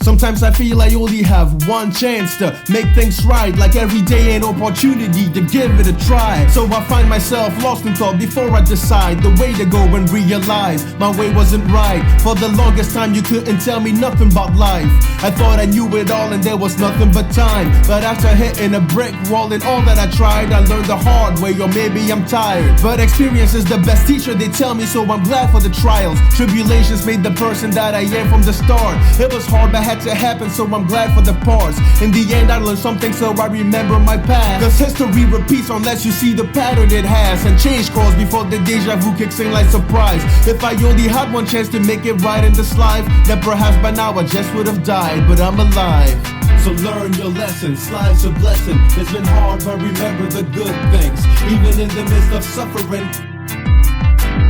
Sometimes I feel I only have one chance to make things right, like every day an opportunity to give it a try. So I find myself lost in thought before I decide the way to go and realize my way wasn't right. For the longest time you couldn't tell me nothing about life. I thought I knew it all and there was nothing but time. But after hitting a brick wall and all that I tried, I learned the hard way, or maybe I'm tired. But experience is the best teacher, they tell me, so I'm glad for the trials. Tribulations made the person that I am from the start. It was hard but had to happen, so I'm glad for the parts. In the end I learned something, so I remember my past. Cause history repeats unless you see the pattern it has. And change calls before the deja vu kicks in like surprise. If I only had one chance to make it right in this life, then perhaps by now I just would have died, but I'm alive. So learn your lessons, life's a blessing. It's been hard but remember the good things, even in the midst of suffering.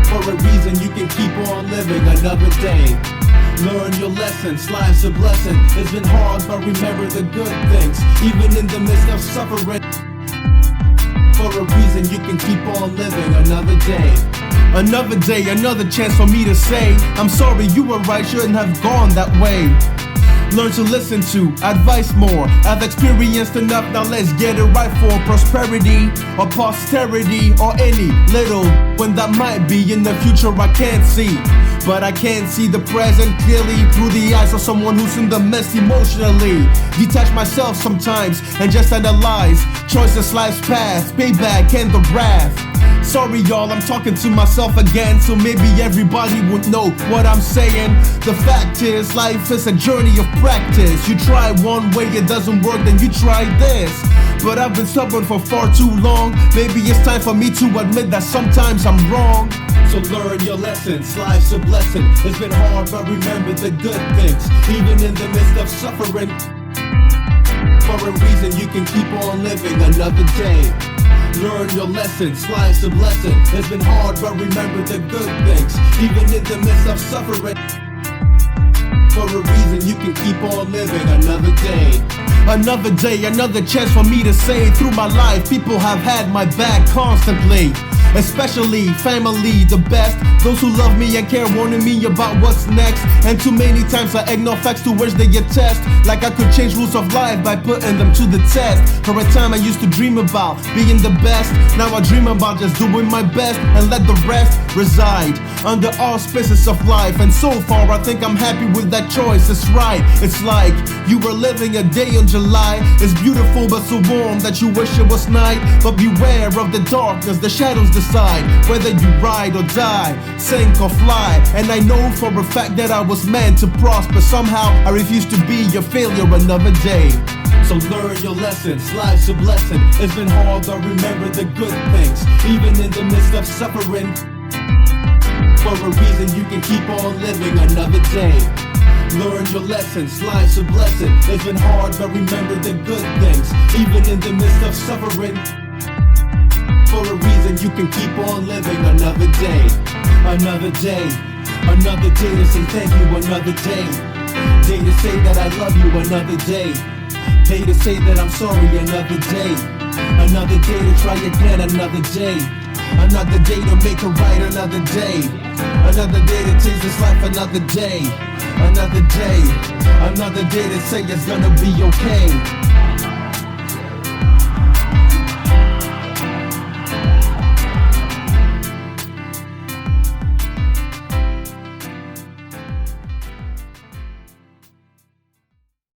For a reason you can keep on living another day. Learn your lessons, life's a blessing. It's been hard but remember the good things, even in the midst of suffering. For a reason you can keep on living another day. Another day, another chance for me to say I'm sorry, you were right, shouldn't have gone that way. Learn to listen to advice more. I've experienced enough, now let's get it right for prosperity or posterity or any little when that might be in the future I can't see. But I can't see the present clearly through the eyes of someone who's in the mess emotionally. Detach myself sometimes and just analyze choices, life's path, payback and the wrath. Sorry y'all, I'm talking to myself again, so maybe everybody would know what I'm saying. The fact is, life is a journey of practice. You try one way, it doesn't work, then you try this. But I've been stubborn for far too long. Maybe it's time for me to admit that sometimes I'm wrong. So learn your lessons, life's a blessing. It's been hard but remember the good things, even in the midst of suffering. For a reason you can keep on living another day. Learn your lessons, life's a blessing. It's been hard but remember the good things, even in the midst of suffering. For a reason you can keep on living another day. Another day, another chance for me to say through my life people have had my back constantly. Especially family, the best. Those who love me and care, warning me about what's next. And too many times I ignore facts to which they attest. Like I could change rules of life by putting them to the test. For a time I used to dream about being the best. Now I dream about just doing my best and let the rest reside under auspices of life. And so far I think I'm happy with that choice, it's right. It's like you were living a day in July. It's beautiful but so warm that you wish it was night. But beware of the darkness, the shadows decide whether you ride or die, sink or fly. And I know for a fact that I was meant to prosper. Somehow I refuse to be your failure another day. So learn your lessons, life's a blessing. It's been hard but remember the good things, even in the midst of suffering. For a reason you can keep on living another day. Learn your lessons, life's a blessing. It's been hard but remember the good things, even in the midst of suffering. For a reason you can keep on living another day. Another day, another day to say thank you, another day. Day to say that I love you, another day. Day to say that I'm sorry, another day. Another day to try again, another day. Another day to make it right, another day. Another day to change this life, another day. Another day, another day to say it's gonna be okay.